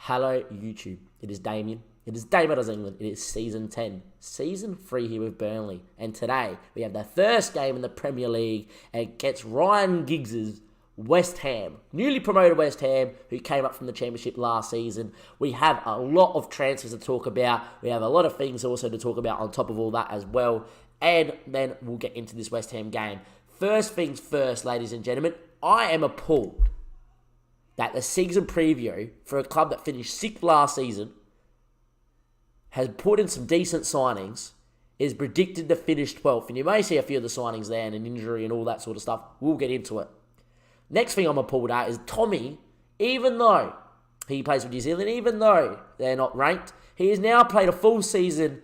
Hello, YouTube. It is Damien. It is Dammo Does England. It is Season 10. Season 3 here with Burnley. And today, we have the first game in the Premier League against Ryan Giggs' West Ham. Newly promoted West Ham, who came up from the Championship last season. We have a lot of transfers to talk about. We have a lot of things also to talk about on top of all that as well. And then we'll get into this West Ham game. First things first, ladies and gentlemen. I am appalled that the season preview for a club that finished 6th last season has put in some decent signings, is predicted to finish 12th. And you may see a few of the signings there and an injury and all that sort of stuff. We'll get into it. Next thing I'm appalled at is Tommy, even though he plays for New Zealand, even though they're not ranked, he has now played a full season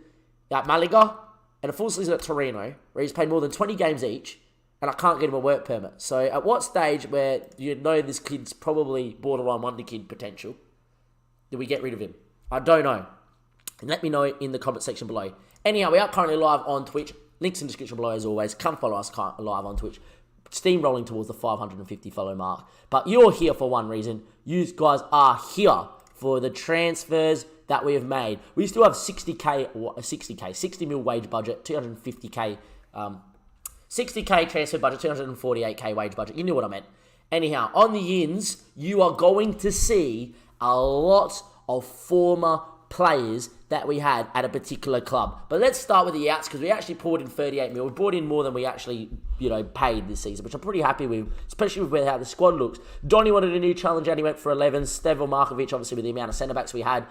at Malaga and a full season at Torino, where he's played more than 20 games each, and I can't get him a work permit. So at what stage where you know this kid's probably borderline wonder kid potential, do we get rid of him? I don't know. And let me know in the comment section below. Anyhow, we are currently live on Twitch. Links in the description below as always. Come follow us live on Twitch. Steamrolling towards the 550 follow mark. But you're here for one reason. You guys are here for the transfers that we have made. We still have 60 mil wage budget, 250k 60k transfer budget, 248k wage budget. You knew what I meant. Anyhow, on the ins, you are going to see a lot of former players that we had at a particular club. But let's start with the outs, because we actually poured in 38 mil. We brought in more than we actually, paid this season, which I'm pretty happy with, especially with how the squad looks. Donny wanted a new challenge and he went for 11. Stevo Markovic, obviously with the amount of centre-backs we had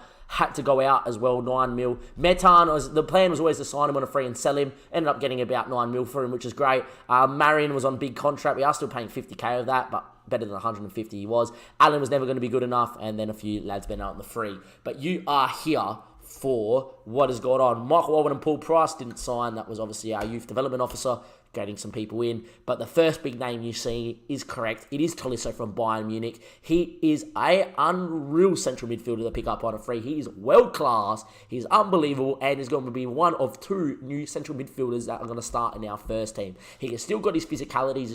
to go out as well, 9 mil. Metan, the plan was always to sign him on a free and sell him. Ended up getting about 9 mil for him, which is great. Marion was on big contract. We are still paying 50k of that, but better than 150 he was. Allen was never going to be good enough, and then a few lads been out on the free. But you are here for what has gone on. Michael Owen and Paul Price didn't sign. That was obviously our youth development officer, getting some people in. But the first big name you see is correct. It is Tolisso from Bayern Munich. He is an unreal central midfielder to pick up on a free. He is world class. He's unbelievable, and is going to be one of 2 new central midfielders that are going to start in our first team. He has still got his physicalities.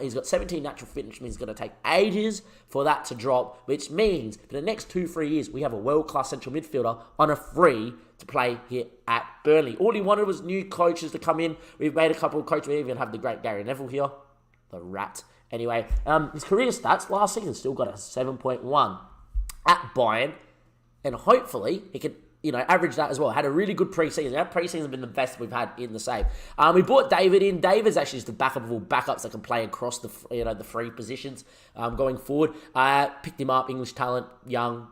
He's got 17 natural fitness, which means it's going to take ages for that to drop, which means for the next 2-3 years, we have a world class central midfielder on a free to play here at Burnley. All he wanted was new coaches to come in. We've made a couple of coaches. We even have the great Gary Neville here. The rat. Anyway, his career stats last season still got a 7.1 at Bayern. And hopefully he can, average that as well. Had a really good preseason. Our preseason has been the best we've had in the save. We brought David in. David's actually just the backup of all backups that can play across the free positions going forward. Picked him up, English talent, young,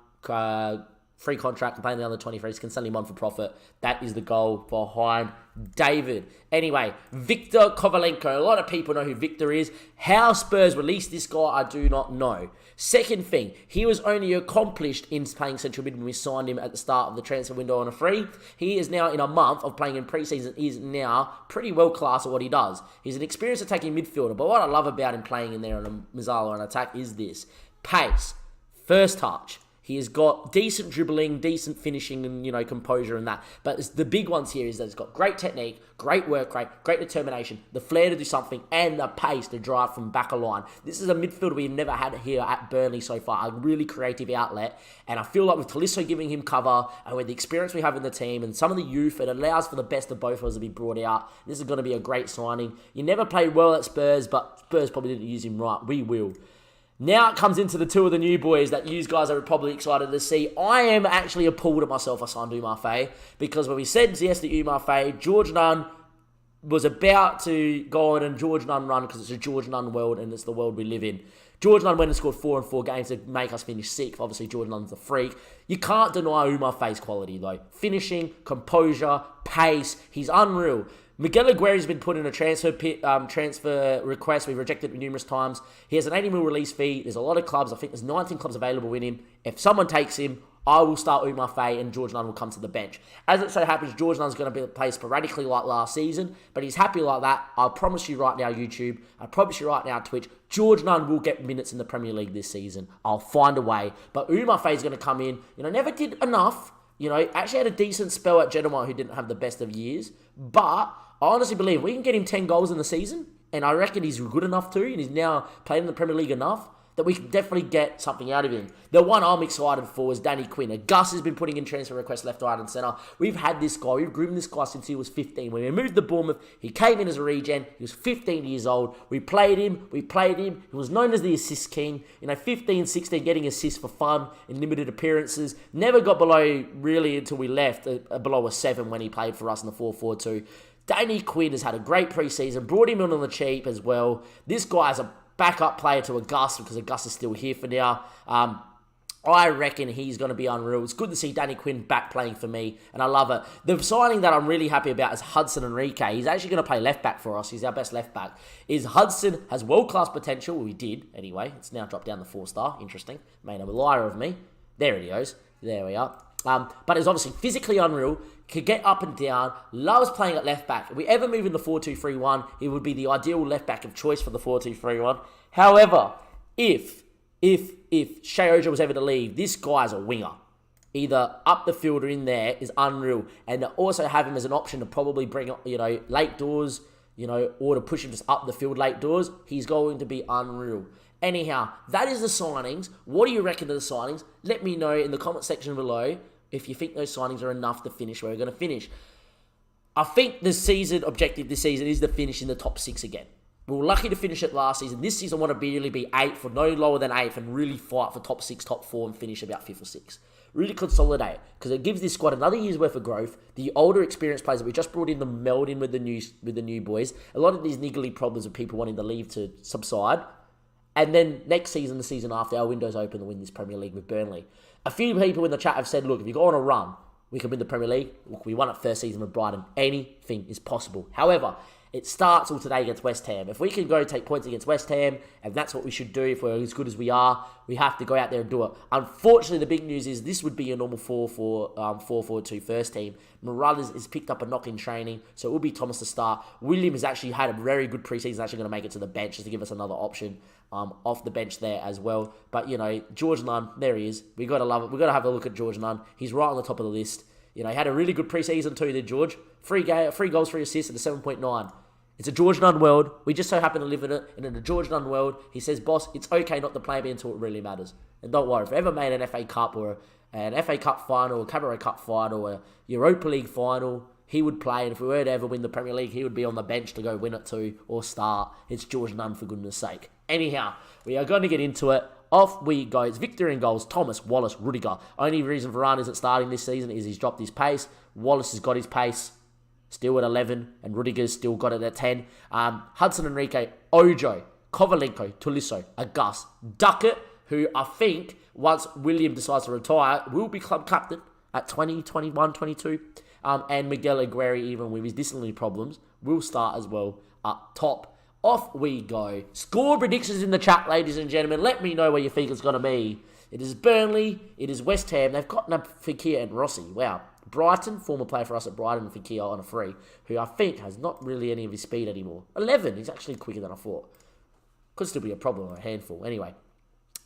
free contract, and playing the under 23s, can sell him on for profit. That is the goal behind David. Anyway, Victor Kovalenko. A lot of people know who Victor is. How Spurs released this guy, I do not know. Second thing, he was only accomplished in playing central mid when we signed him at the start of the transfer window on a free. He is now in a month of playing in preseason. He is now pretty well class at what he does. He's an experienced attacking midfielder, but what I love about him playing in there on a Mazzala on attack is this. Pace, first touch. He has got decent dribbling, decent finishing, and, composure and that. But the big ones here is that he's got great technique, great work rate, great determination, the flair to do something, and the pace to drive from back a line. This is a midfielder we've never had here at Burnley so far, a really creative outlet. And I feel like with Tolisso giving him cover, and with the experience we have in the team, and some of the youth, it allows for the best of both of us to be brought out. This is going to be a great signing. You never played well at Spurs, but Spurs probably didn't use him right. We will. Now it comes into the 2 of the new boys that you guys are probably excited to see. I am actually appalled at myself I signed Umar Faye, because when we said yes to Umar Faye, George Nunn was about to go on and George Nunn run, because it's a George Nunn world and it's the world we live in. George Nunn went and scored 4 in 4 games to make us finish 6th. Obviously, George Nunn's a freak. You can't deny Umar Faye's quality, though. Finishing, composure, pace, he's unreal. Miguel Aguirre's been put in a transfer request. We've rejected it numerous times. He has an 80 mil release fee. There's a lot of clubs. I think there's 19 clubs available in him. If someone takes him, I will start Umar Faye and George Nunn will come to the bench. As it so happens, George Nunn's going to play sporadically like last season, but he's happy like that. I promise you right now, YouTube. I promise you right now, Twitch. George Nunn will get minutes in the Premier League this season. I'll find a way. But Umar Faye's going to come in. Never did enough. Actually had a decent spell at Genoa, who didn't have the best of years. But I honestly believe we can get him 10 goals in the season, and I reckon he's good enough too, and he's now played in the Premier League enough. that we can definitely get something out of him. The one I'm excited for is Danny Quinn. Gus has been putting in transfer requests left, right, and centre. We've had this guy. We've groomed this guy since he was 15. When we moved to Bournemouth, he came in as a regen. He was 15 years old. We played him. He was known as the assist king. 15, 16, getting assists for fun in limited appearances. Never got below, really, until we left, below a 7 when he played for us in the 4-4-2. Danny Quinn has had a great preseason. Brought him in on the cheap as well. This guy is a backup player to Gus because Gus is still here for now. I reckon he's going to be unreal. It's good to see Danny Quinn back playing for me, and I love it. The signing that I'm really happy about is Hudson Enrique. He's actually going to play left back for us. He's our best left back. Hudson has world-class potential. Well, he did, anyway. It's now dropped down to 4-star. Interesting. Made a liar of me. There he goes. There we are. But he's obviously physically unreal, could get up and down, loves playing at left back. If we ever move in the 4-2-3-1, he would be the ideal left back of choice for the 4-2-3-1. However, if Shea Ojo was ever to leave, this guy's a winger. Either up the field or in there is unreal. And to also have him as an option to probably bring, late doors, or to push him just up the field late doors, he's going to be unreal. Anyhow, that is the signings. What do you reckon of the signings? Let me know in the comment section below if you think those signings are enough to finish where we're going to finish. I think the season objective this season is to finish in the top 6 again. We were lucky to finish it last season. This season I want to really be 8th or no lower than 8th and really fight for top 6, top 4 and finish about 5th or 6th. Really consolidate because it gives this squad another year's worth of growth. The older experienced players that we just brought in to meld in with the new boys. A lot of these niggly problems of people wanting to leave to subside. And then next season, the season after, our window's open to win this Premier League with Burnley. A few people in the chat have said, look, if you go on a run, we can win the Premier League. Look, we won it first season with Brighton. Anything is possible. However, it starts all today against West Ham. If we can go take points against West Ham, and that's what we should do if we're as good as we are, we have to go out there and do it. Unfortunately, the big news is this would be a normal 4-4-2 first team. Morales has picked up a knock in training, so it will be Thomas to start. William has actually had a very good preseason, actually going to make it to the bench just to give us another option off the bench there as well. But, George Nunn, there he is. We got to love it. We got to have a look at George Nunn. He's right on the top of the list. He had a really good preseason too, did George. 3 goals, 3 assists, and a 7.9. It's a George Nunn world. We just so happen to live in it. And in a George Nunn world, he says, boss, it's okay not to play me until it really matters. And don't worry, if we ever made an FA Cup or an FA Cup final, a Cabaret Cup final, a Europa League final, he would play. And if we were to ever win the Premier League, he would be on the bench to go win it too or start. It's George Nunn, for goodness sake. Anyhow, we are going to get into it. Off we go. It's Victor in goals. Thomas, Wallace, Rudiger. Only reason Varane isn't starting this season is he's dropped his pace. Wallace has got his pace. Still at 11, and Rudiger's still got it at 10. Hudson Enrique, Ojo, Kovalenko, Tolisso, Agus, Duckett, who I think, once William decides to retire, will be club captain at 20, 21, 22. And Miguel Aguirre, even with his disciplinary problems, will start as well up top. Off we go. Score predictions in the chat, ladies and gentlemen. Let me know where you think it's going to be. It is Burnley. It is West Ham. They've gotten up Fekir and Rossi. Wow. Brighton, former player for us at Brighton, and Fekir on a free, who I think has not really any of his speed anymore. 11, he's actually quicker than I thought. Could still be a problem or a handful. Anyway,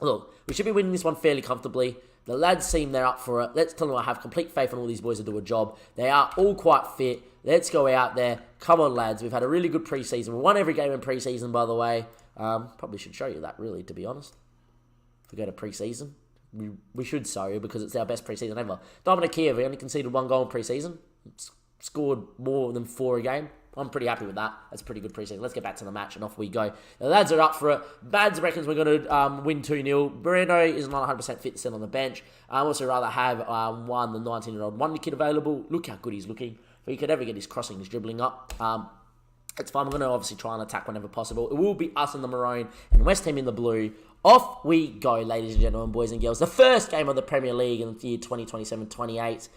look, we should be winning this one fairly comfortably. The lads seem they're up for it. Let's tell them I have complete faith in all these boys to do a job. They are all quite fit. Let's go out there. Come on, lads. We've had a really good preseason. We won every game in preseason, by the way. Probably should show you that, really, to be honest. If we go to preseason. We should so, because it's our best preseason ever. Dominic Kiev, we only conceded 1 goal in preseason. Scored more than 4 a game. I'm pretty happy with that. That's a pretty good preseason. Let's get back to the match, and off we go. The lads are up for it. Mads reckons we're going to win 2-0. Moreno is not 100% fit to sit on the bench. I'd also rather have the 19-year-old Wonder Kid available. Look how good he's looking. If he could ever get his crossing, his dribbling up. It's fine. We're going to obviously try and attack whenever possible. It will be us in the maroon and West Ham in the blue. Off we go, ladies and gentlemen, boys and girls. The first game of the Premier League in the year 2027-28.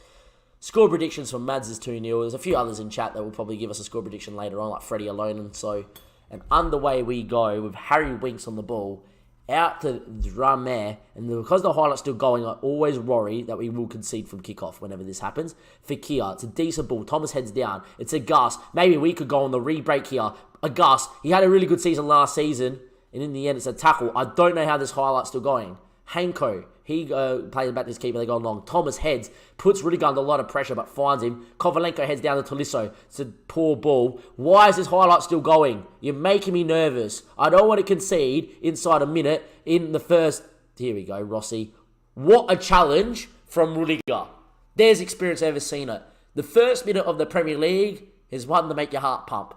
Score predictions from Mads is 2-0. There's a few others in chat that will probably give us a score prediction later on, like Freddie alone and so. And underway we go with Harry Winks on the ball. Out to Dramere. And because the highlight's still going, I always worry that we will concede from kickoff whenever this happens. Fekir, it's a decent ball. Thomas heads down. It's a Gus. Maybe we could go on the re-break here. A Gus. He had a really good season last season. And in the end, it's a tackle. I don't know how this highlight's still going. Hanko. He plays back to his keeper. They go long. Thomas heads, puts Rudiger under a lot of pressure, but finds him. Kovalenko heads down to Tolisso. It's a poor ball. Why is this highlight still going? You're making me nervous. I don't want to concede inside a minute in the first... Here we go, Rossi. What a challenge from Rudiger. There's experience I've ever seen it. The first minute of the Premier League is one to make your heart pump.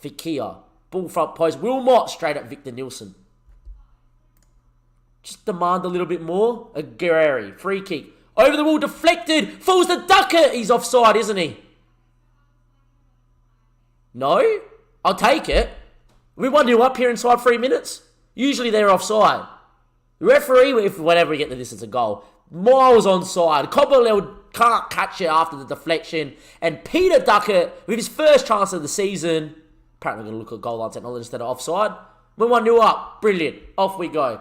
Fekir. Ball front post. Wilmot straight at Victor Nilsson. Just demand a little bit more. A Guerreri. Free kick. Over the wall. Deflected. Falls the Ducker. He's offside, isn't he? No? I'll take it. We 1-0 up here inside 3 minutes. Usually they're offside. The referee, whenever we get to this, it's a goal. Miles onside. Cobblell can't catch it after the deflection. And Peter Duckett, with his first chance of the season, apparently we're going to look at goal line technology instead of offside. We're 1-0 up. Brilliant. Off we go.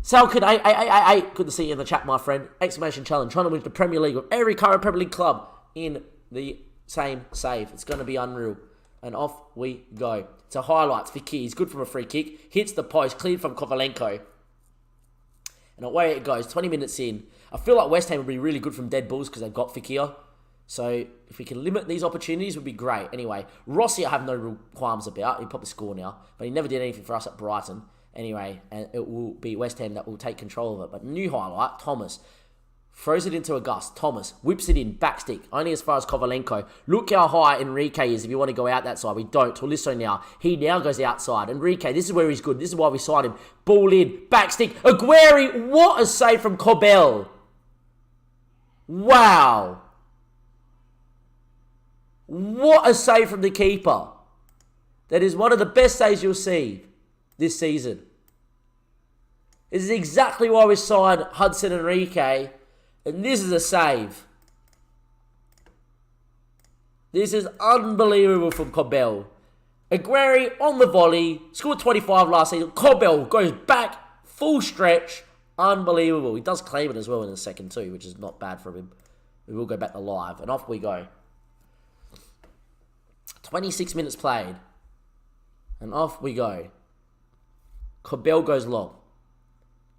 Salkid, good to see you in the chat, my friend. Exclamation challenge. Trying to win the Premier League with every current Premier League club in the same save. It's going to be unreal. And off we go. It's a highlights for Keys. Good from a free kick. Hits the post. Cleared from Kovalenko. And away it goes, 20 minutes in. I feel like West Ham would be really good from dead balls because they've got Fekir. So if we can limit these opportunities, it would be great. Anyway, Rossi I have no real qualms about. He'll probably score now. But he never did anything for us at Brighton. Anyway, and it will be West Ham that will take control of it. But new highlight, Thomas. Throws it into a gust. Thomas whips it in, backstick, only as far as Kovalenko. Look how high Enrique is if you want to go out that side. We don't. Tolisso now. He now goes outside. Enrique, this is where he's good. This is why we signed him. Ball in, backstick. Aguero, what a save from Cobel. Wow. What a save from the keeper. That is one of the best saves you'll see this season. This is exactly why we signed Hudson Enrique. And this is a save. This is unbelievable from Cobel. Aguero on the volley. Scored 25 last season. Cobel goes back. Full stretch. Unbelievable. He does claim it as well in the second too, which is not bad for him. We will go back to live. And off we go. 26 minutes played. And off we go. Cobel goes long.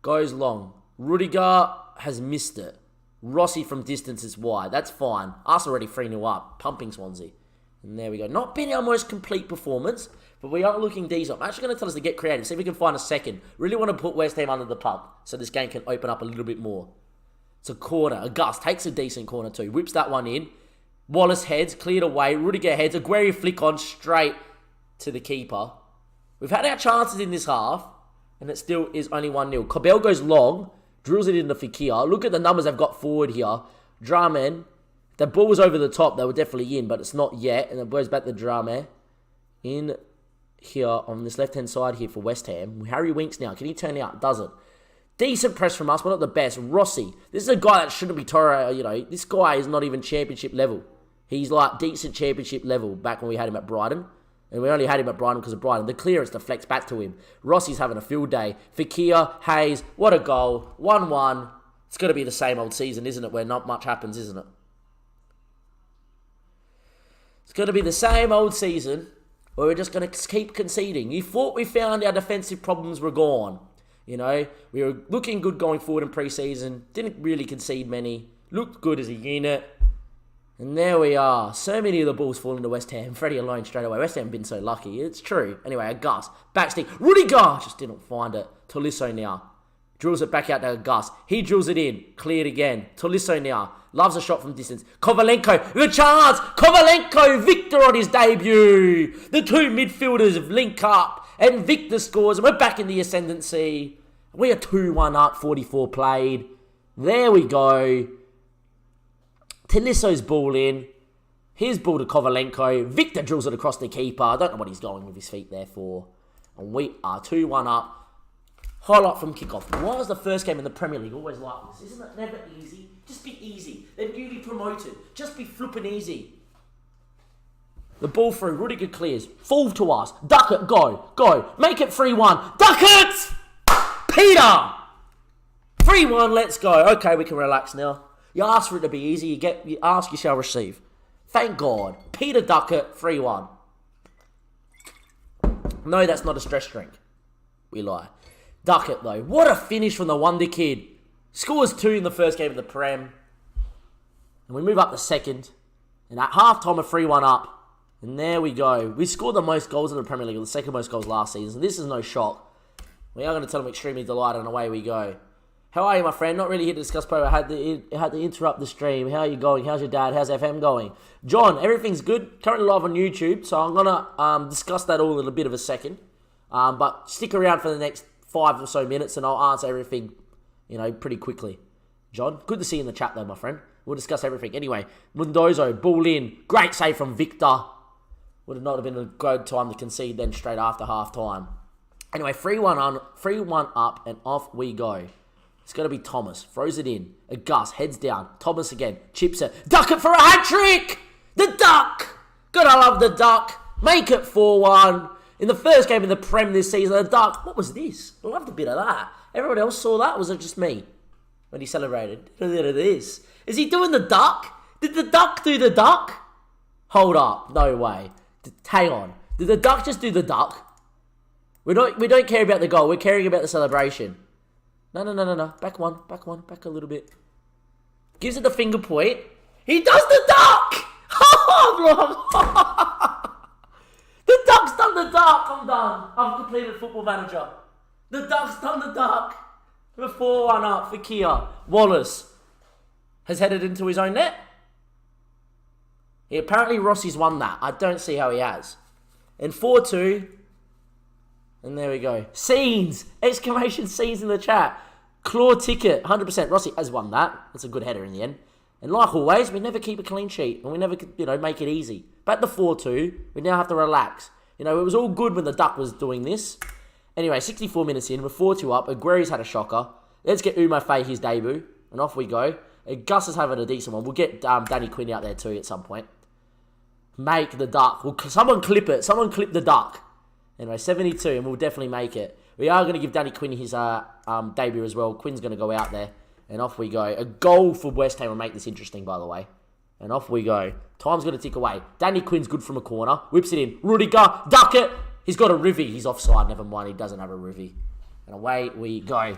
Goes long. Rudiger has missed it. Rossi from distance is wide. That's fine. Us already 3-0 up. Pumping Swansea. And there we go. Not been our most complete performance, but we are looking decent. I'm actually going to tell us to get creative. See if we can find a second. Really want to put West Ham under the pump so this game can open up a little bit more. It's a corner. A Gus takes a decent corner too. Whips that one in. Wallace heads. Cleared away. Rudiger heads. Aguero flick on straight to the keeper. We've had our chances in this half, and it still is only 1-0. Cobel goes long. Drills it into Fekir. Look at the numbers they've got forward here. Drame. The ball was over the top. They were definitely in, but it's not yet. And it goes back to Drame. In here on this left-hand side here for West Ham. Harry Winks now. Can he turn out? Doesn't. Decent press from us, but not the best. Rossi. This is a guy that shouldn't be Toro. You know, this guy is not even championship level. He's like decent championship level back when we had him at Brighton. And we only had him at Brighton because of Brighton. The clearance deflects back to him. Rossi's having a field day. Fekir, Hayes, what a goal. 1-1. It's going to be the same old season, isn't it? Where not much happens, isn't it? It's going to be the same old season where we're just going to keep conceding. You thought we found our defensive problems were gone. You know, we were looking good going forward in pre-season. Didn't really concede many. Looked good as a unit. And there we are. So many of the balls falling to West Ham. Freddie alone straight away. West Ham been so lucky. It's true. Anyway, a Gus. Backstick. Rudiger! Just didn't find it. Tolisso now. Drills it back out to Gus. He drills it in. Cleared again. Tolisso now. Loves a shot from distance. Kovalenko. The chance! Kovalenko! Victor on his debut! The two midfielders link up. And Victor scores. And we're back in the ascendancy. We are 2-1 up. 44 played. There we go. Tolisso's ball in. His ball to Kovalenko. Victor drills it across the keeper. I don't know what he's going with his feet there for. And we are 2-1 up. Highlight from kickoff. Why is the first game in the Premier League always like this? Isn't it never easy? Just be easy. They're newly promoted. Just be flipping easy. The ball through. Rudiger clears. Fall to us. Duckett, go. Go. Make it 3-1. Duckett! Peter! 3-1, let's go. Okay, we can relax now. You ask for it to be easy. You ask, you shall receive. Thank God. Peter Duckett, 3-1. No, that's not a stress drink. We lie. Duckett, though. What a finish from the Wonder Kid. Scores 2 in the first game of the Prem. And we move up to second. And at halftime, a 3-1 up. And there we go. We scored the most goals in the Premier League, or the second most goals last season. So this is no shock. We are going to tell them extremely delighted, and away we go. How are you, my friend? Not really here to discuss pro. I had to interrupt the stream. How are you going? How's your dad? How's FM going? John, everything's good. Currently live on YouTube, so I'm going to discuss that all in a bit of a second. But stick around for the next 5 or so minutes, and I'll answer everything, pretty quickly. John, good to see you in the chat, though, my friend. We'll discuss everything. Anyway, Mendoza, ball in. Great save from Victor. Would have not have been a good time to concede then straight after half-time. Anyway, 3-1 up, and off we go. It's going to be Thomas. Throws it in. A Gus. Heads down. Thomas again. Chips it. Duck it for a hat-trick! The Duck! Gotta love the Duck. Make it 4-1. In the first game in the Prem this season, the Duck... What was this? I loved a bit of that. Everyone else saw that? Or was it just me? When he celebrated. Look at this. Is he doing the Duck? Did the Duck do the Duck? Hold up. No way. Hang on. Did the Duck just do the Duck? We don't care about the goal. We're caring about the celebration. No. Back one. Back a little bit. Gives it the finger point. He does the Duck! The Duck's done the Duck. I'm done. I've completed Football Manager. The Duck's done the Duck. We're 4-1 up for Kia. Wallace has headed into his own net. Apparently Rossi's won that. I don't see how he has. And 4-2. And there we go. Scenes! Exclamation scenes in the chat. Claw ticket. 100%. Rossi has won that. That's a good header in the end. And like always, we never keep a clean sheet. And we never, make it easy. But the 4-2, we now have to relax. It was all good when the Duck was doing this. Anyway, 64 minutes in. We're 4-2 up. Agueri's had a shocker. Let's get Uma Faye his debut. And off we go. Gus is having a decent one. We'll get Danny Quinn out there too at some point. Make the Duck. Well, someone clip it. Someone clip the Duck. Anyway, 72, and we'll definitely make it. We are going to give Danny Quinn his debut as well. Quinn's going to go out there, and off we go. A goal for West Ham will make this interesting, by the way. And off we go. Time's going to tick away. Danny Quinn's good from a corner. Whips it in. Rudiger, duck it. He's got a rivy. He's offside. Never mind, he doesn't have a rivy. And away we go.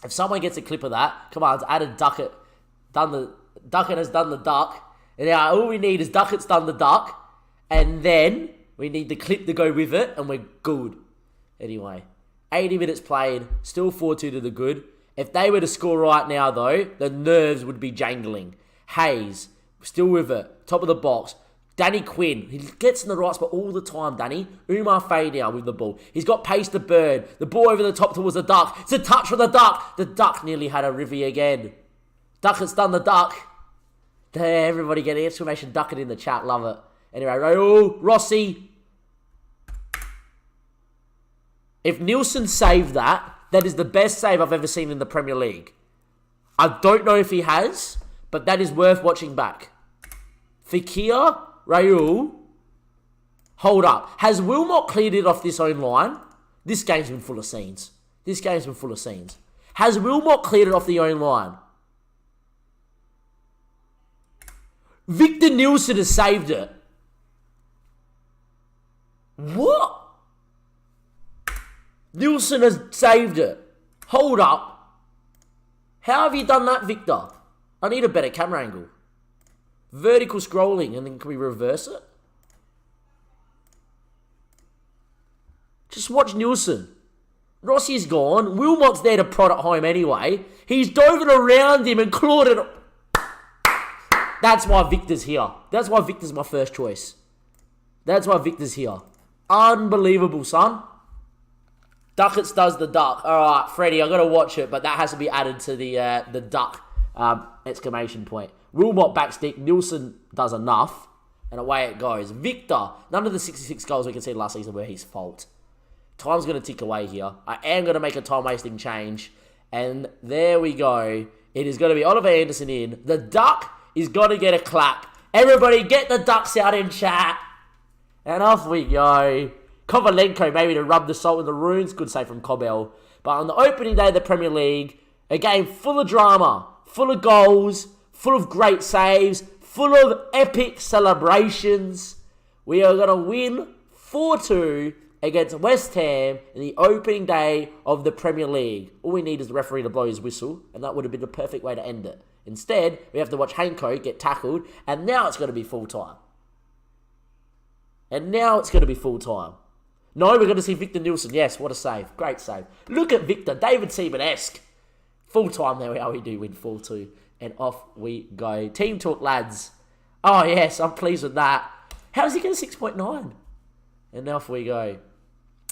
If someone gets a clip of that, come on, it's added Duckett. Duckett has done the Duck. And now all we need is Duckett's done the Duck. And then we need the clip to go with it. And we're good. Anyway, 80 minutes played. Still 4-2 to the good. If they were to score right now, though, the nerves would be jangling. Hayes, still with it. Top of the box. Danny Quinn. He gets in the right spot all the time, Danny. Umar Faye now with the ball. He's got pace to burn. The ball over the top towards the Duck. It's a touch for the Duck. The Duck nearly had a rivy again. Duckett's done the Duck. There, everybody get an exclamation Duckett in the chat. Love it. Anyway, Raul, Rossi. If Nielsen saved that, that is the best save I've ever seen in the Premier League. I don't know if he has, but that is worth watching back. Fekir, Raul. Hold up. Has Wilmot cleared it off this own line? This game's been full of scenes. Has Wilmot cleared it off the own line? Victor Nielsen has saved it. What? Nielsen has saved it. Hold up. How have you done that, Victor? I need a better camera angle. Vertical scrolling, and then can we reverse it? Just watch Nielsen. Rossi's gone. Wilmot's there to prod it home anyway. He's dove around him and clawed it. That's why Victor's here. That's why Victor's my first choice. That's why Victor's here. Unbelievable, son. Duckett's does the Duck. Alright, Freddie, I've got to watch it, but that has to be added to the Duck exclamation point. Wilmot backstick. Nielsen does enough. And away it goes. Victor, none of the 66 goals we conceded last season were his fault. Time's going to tick away here. I am going to make a time-wasting change. And there we go. It is going to be Oliver Anderson in. The Duck is going to get a clap. Everybody get the Ducks out in chat. And off we go. Kovalenko maybe to rub the salt in the wounds. Good save from Cobell. But on the opening day of the Premier League, a game full of drama, full of goals, full of great saves, full of epic celebrations. We are going to win 4-2 against West Ham in the opening day of the Premier League. All we need is the referee to blow his whistle, and that would have been the perfect way to end it. Instead, we have to watch Hanko get tackled, and now it's going to be full-time. No, we're going to see Victor Nilsson. Yes, what a save. Great save. Look at Victor. David Seaman-esque. Full-time, there we are. We do win 4-2. And off we go. Team talk, lads. Oh, yes, I'm pleased with that. How does he get a 6.9? And off we go.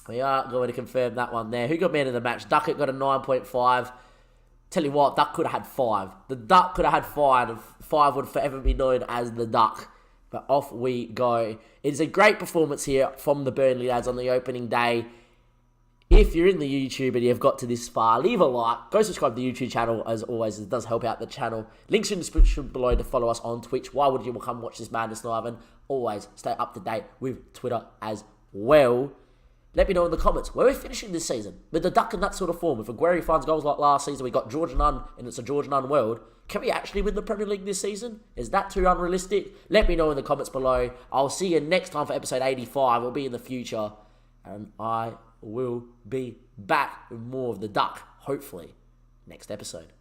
We are going to confirm that one there. Who got man of the match? Duckett got a 9.5. Tell you what, Duck could have had 5. The Duck could have had 5, and 5 would forever be known as the Duck. But off we go. It is a great performance here from the Burnley lads on the opening day. If you're in the YouTube and you've got to this far, leave a like. Go subscribe to the YouTube channel. As always, it does help out the channel. Links in the description below to follow us on Twitch. Why would you come watch this madness live? And always stay up to date with Twitter as well. Let me know in the comments where we're finishing this season. With the Duck in that sort of form. If Aguero finds goals like last season, we got George Nunn, and it's a George Nunn world. Can we actually win the Premier League this season? Is that too unrealistic? Let me know in the comments below. I'll see you next time for episode 85. It'll be in the future. And I will be back with more of the Duck, hopefully, next episode.